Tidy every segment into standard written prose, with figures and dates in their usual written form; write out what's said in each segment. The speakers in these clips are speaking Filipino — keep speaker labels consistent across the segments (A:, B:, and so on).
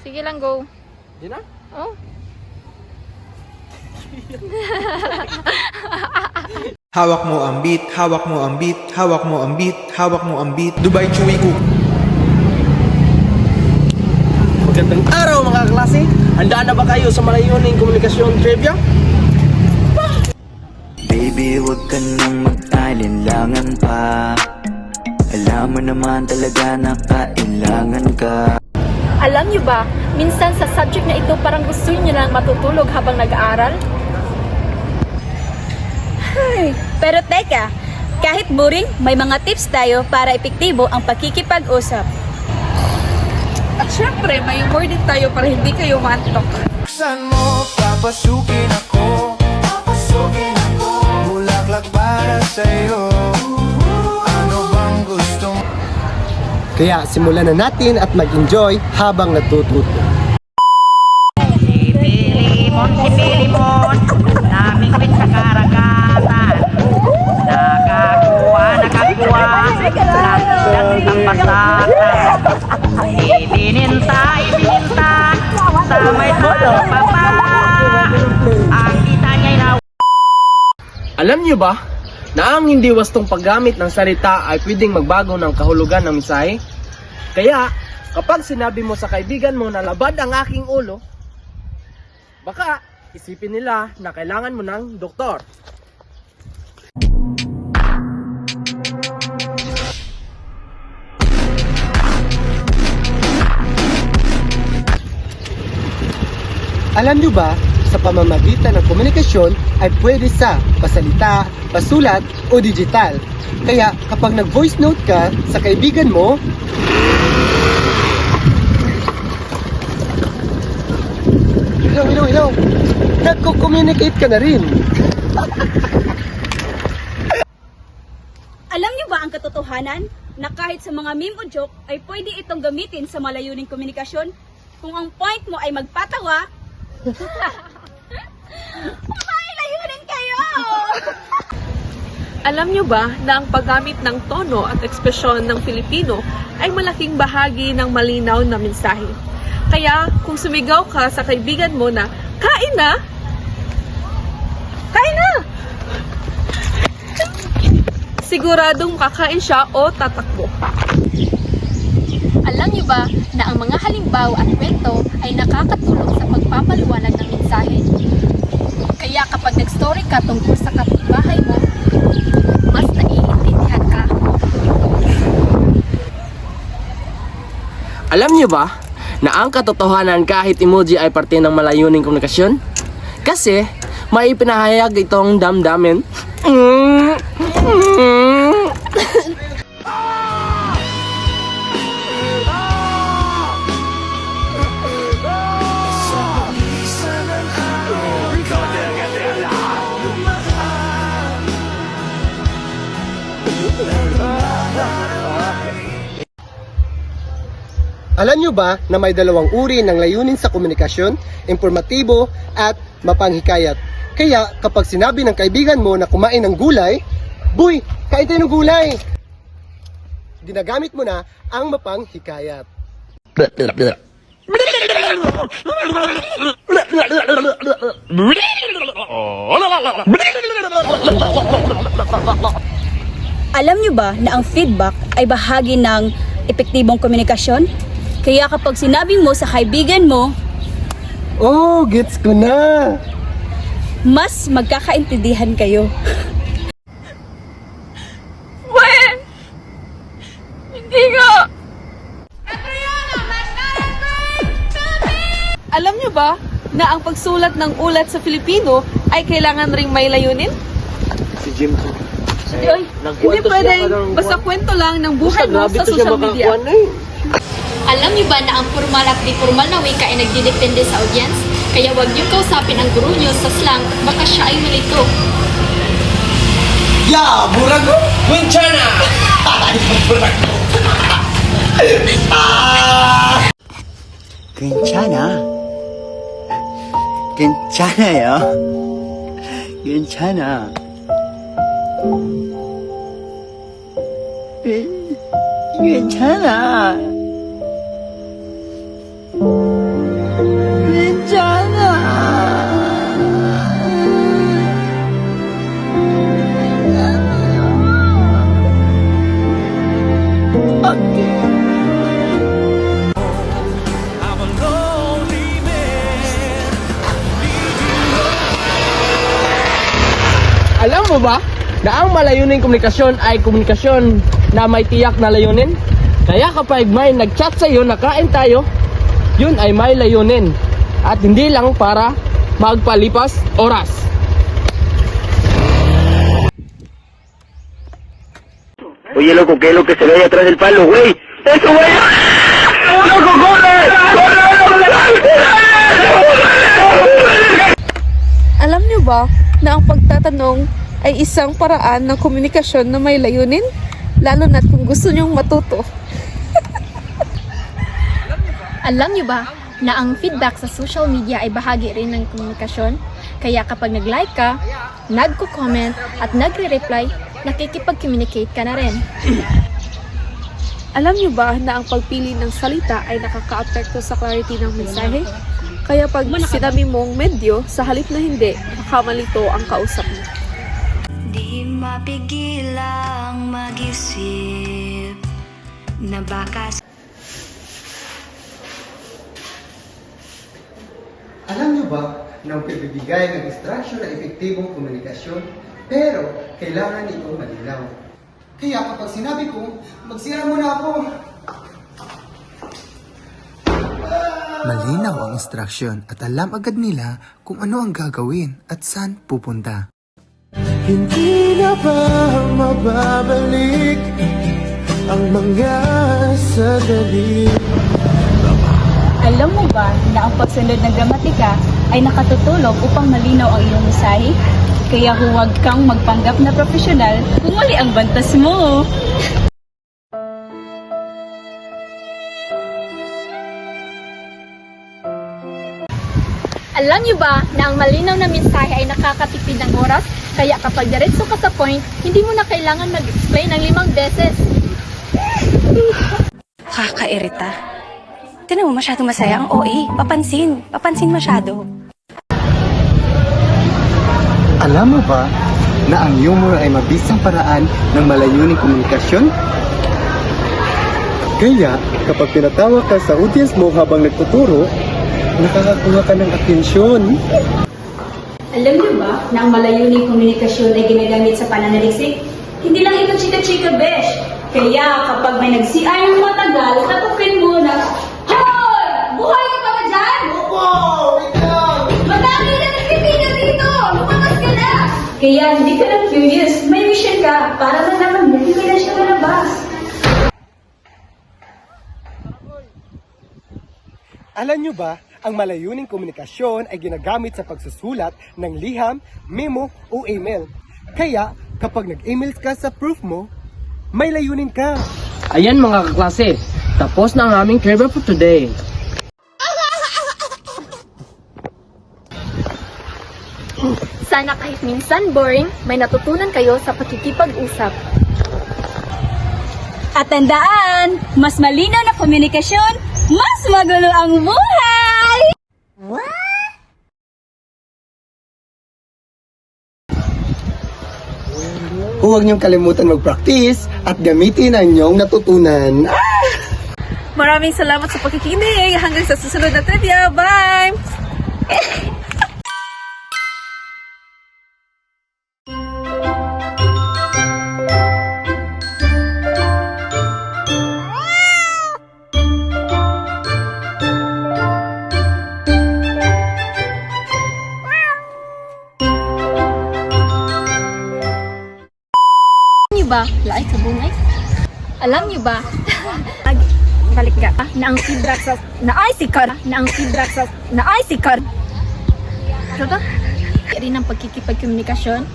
A: Sige lang, go.
B: Di na?
A: Oh.
C: Hawak mo ang beat, hawak mo ang beat, hawak mo ang beat, hawak mo ang beat. Dubai Chewy Cook.
B: Magandang araw mga klase. Handa na ba kayo sa malayuning komunikasyon trivia?
D: Baby, wag ka nang mag-alinlangan pa. Alam mo naman talaga na kailangan ka.
E: Alam niyo ba, minsan sa subject na ito parang gusto niyo lang matutulog habang nag-aaral? Ay, pero teka, kahit boring, may mga tips tayo para epektibo ang pakikipag-usap.
A: At syempre, may humor din tayo para hindi kayo maantok.
F: Buksan mo, papasukin ako. Papasukin ako. Bulaklak para sa'yo. Ano bang gusto mo?
B: Kaya simulan na natin at mag-enjoy habang natututo.
G: Si Pilimon, namingwit sa karagatan. Nakakuha, landas ng basatan. Ibininta, sa may papa. Ang kita niya'y na...
B: Alam niyo ba na ang hindi wastong paggamit ng salita ay pwedeng magbago ng kahulugan ng mensahe? Kaya, kapag sinabi mo sa kaibigan mo na labad ang aking ulo, baka isipin nila na kailangan mo ng doktor. Alam niyo ba, sa pamamagitan ng komunikasyon ay pwede sa pasalita, pasulat o digital. Kaya kapag nag-voice note ka sa kaibigan mo, hello, nagko-communicate ka na rin.
E: Alam niyo ba ang katotohanan na kahit sa mga meme o joke ay pwede itong gamitin sa malayuning komunikasyon? Kung ang point mo ay magpatawa, may layunin kayo!
H: Alam nyo ba na ang paggamit ng tono at ekspresyon ng Filipino ay malaking bahagi ng malinaw na mensahe? Kaya kung sumigaw ka sa kaibigan mo na, kain na! Kain na! Siguradong kakain siya o tatakbo.
E: Alam niyo ba na ang mga halimbawa at kwento ay nakakatulong sa pagpapaliwanag ng mensahe? Kaya kapag nag-story ka tungkol sa kapitbahay mo, mas naiintindihan ka.
B: Alam niyo ba na ang katotohanan kahit emoji ay parte ng malayuning komunikasyon? Kasi may pinahayag itong damdamin. Alam nyo ba na may dalawang uri ng layunin sa komunikasyon, informatibo at mapanghikayat? Kaya kapag sinabi ng kaibigan mo na kumain ng gulay, "Boy, kain tayo ng gulay!" Ginagamit mo na ang mapanghikayat.
E: Alam niyo ba na ang feedback ay bahagi ng epektibong komunikasyon? Kaya kapag sinabi mo sa kaibigan mo,
B: Oh, gets ko na!
E: mas magkakaintindihan kayo.
H: Wen! Hindi nga! Alam nyo ba na ang pagsulat ng ulat sa Filipino ay kailangan ring may layunin?
B: Si Jim.
H: Hindi pwedeng basta kwento lang ng buhay mo sa social media.
E: Alam niyo ba na ang formal at di formal na wika ay nagdidepende sa audience? Kaya huwag niyo kausapin ang guro niyo sa slang at baka siya ay malito.
F: Ya, burago! Winchana! Burago!
D: 괜찮아. 괜찮아요. 괜찮아. 괜찮아.
B: mo ba na ang malayuning komunikasyon ay komunikasyon na may tiyak na layunin? Kaya kapag may nag-chat sa iyo na kain tayo, yun ay may layunin at hindi lang para magpalipas oras.
F: Oye, loco, ¿qué es lo que se ve ahí atrás del palo, güey? ¡Eso, güey! ¡Loco, corre!
H: Alam niyo ba na ang pagtatanong ay isang paraan ng komunikasyon na may layunin? Lalo na kung gusto niyong matuto.
E: Alam niyo ba na ang feedback sa social media ay bahagi rin ng komunikasyon? Kaya kapag nag-like ka, nagko-comment at nagre-reply, nakikipag-communicate ka na rin.
H: Alam niyo ba na ang pagpili ng salita ay nakaka-apekto sa clarity ng mensahe? Kaya pag sinabi mong medyo, sa halip na hindi, baka malito ang kausap mo.
I: Di mapigilang mag-isip na baka
J: Alam niyo ba na ang pagbibigay ng instruction ay epektibong komunikasyon, pero kailangan itong malinaw. Kaya kapag sinabi ko, magsira muna ako. Malinaw ang instruction at alam agad nila kung ano ang gagawin at saan pupunta.
F: Hindi na ba mababalik ang mga sandali?
E: Alam mo ba na ang pagsunod ng gramatika ay nakatutulong upang malinaw ang iyong mensahe? Kaya huwag kang magpanggap na profesional kung mali ang bantas mo. Alam niyo ba na ang malinaw na mensahe ay nakakatipid ng oras? Kaya kapag diretso ka sa point, hindi mo na kailangan mag-explain ng 5 beses.
I: kakairita. Tinan mo, masyadong masaya ang OA. Papansin masyado.
J: Alam mo ba na ang humor ay mabisang paraan ng malayuning komunikasyon? Kaya, kapag pinatawa ka sa audience mo habang nagtuturo, nakakakuha ka ng atensyon.
E: Alam niyo ba na ang malayuning komunikasyon ay ginagamit sa pananaliksik? Hindi lang ito chika-chika, besh. Kaya kapag may nag-CR ng matagal, tatukin mo na, Hoy! Buhay ka pa na dyan? Opo! Wait lang! Madami na nagpipila dito! Lumabas ka na! Kaya hindi ka lang curious, may mission ka para malaman mo hindi na siya malabas.
J: Alam nyo ba, ang malayuning komunikasyon ay ginagamit sa pagsusulat ng liham, memo o email. Kaya, kapag nag-email ka sa proof mo, may layunin ka.
B: Ayan mga kaklase, tapos na ang aming curve for today.
E: Sana kahit minsan boring, may natutunan kayo sa pakikipag-usap. At tandaan, mas malinaw na komunikasyon, mas magulo ang buhay!
J: Huwag niyong kalimutan mag-practice at gamitin ang inyong natutunan.
H: Maraming salamat sa pakikinig. Hanggang sa susunod na trivia. Bye!
E: Ba? Laay sa bungay? Alam niyo ba? Balik ka. Na ang feedback sa na-IC-card. Na ang feedback sa na-IC-card. Ano ba? Rin ang pagkikipagkomunikasyon.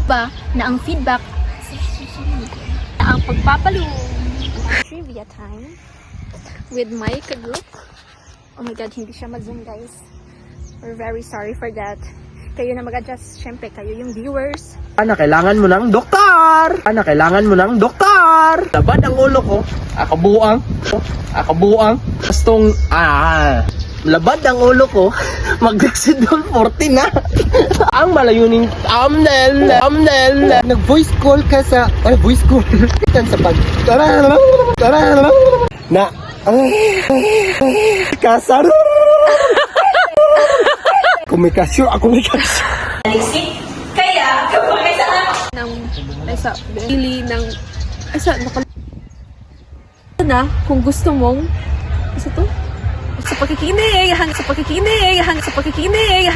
E: Ba? Na ang feedback na ang pagpapalo. Trivia time with my ka-group. Oh my God, hindi siya mag-zoom, guys. We're very sorry for that. Kayo na mag-adjust. Siyempre, kayo yung viewers.
B: Ana, kailangan mo ng doktor! Ana, kailangan mo ng doktor! Labad ang ulo ko. Akabuang. Gustong, labad ang ulo ko. Mag-Dexidol 40 na. Ang malayuning thumbnail.
J: Nag-voice call ka sa... voice call. Sa pag... Na... Kasar... Komunikasyon.
E: Aliksik,
H: ay sa pili ng ay sa na kung gusto mong sa to sa pakikinig